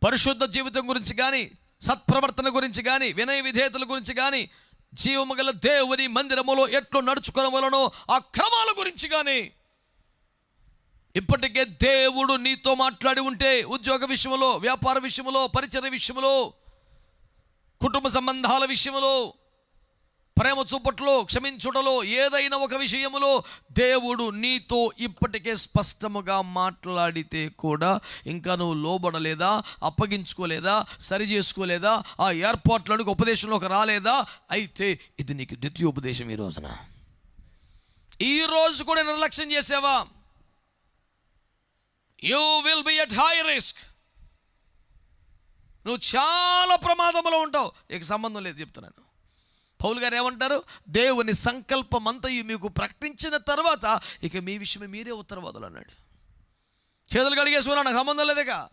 పరిశుద్ధ జీవితం గురించి కానీ, సత్ప్రవర్తన గురించి కానీ, వినయ విధేయతల గురించి కానీ, జీవము గల దేవుని మందిరములో ఎట్లు నడుచుకోవలనో ఆ క్రమాల గురించి కానీ ఇప్పటికే దేవుడు నీతో మాట్లాడి ఉంటే, ఉద్యోగ విషయంలో, వ్యాపార విషయంలో, పరిచర్య విషయంలో, కుటుంబ సంబంధాల విషయంలో, ప్రేమ చూపట్లో, క్షమించుటలో, ఏదైనా ఒక విషయములో దేవుడు నీతో ఇప్పటికే స్పష్టముగా మాట్లాడితే కూడా ఇంకా నువ్వు లోబడలేదా, అప్పగించుకోలేదా, సరి చేసుకోలేదా, ఆ ఏర్పాట్లకు ఉపదేశంలోకి రాలేదా, అయితే ఇది నీకు ద్వితీయోపదేశం. ఈ రోజు కూడా నిర్లక్ష్యం చేసావా, you will be at high risk. నువ్వు చాలా ప్రమాదంలో ఉంటావు. ఇక సంబంధం లేదు చెప్తున్నాను. పౌలు గారు ఏమంటారు? దేవుని సంకల్పం అంతయు మీకు ప్రకటించిన తర్వాత ఇక మీ విషయమే మీరే ఉత్తరవాదులు అన్నాడు. చేతులు కడిగేసుకున్నా నాకు సంబంధం లేదుగా.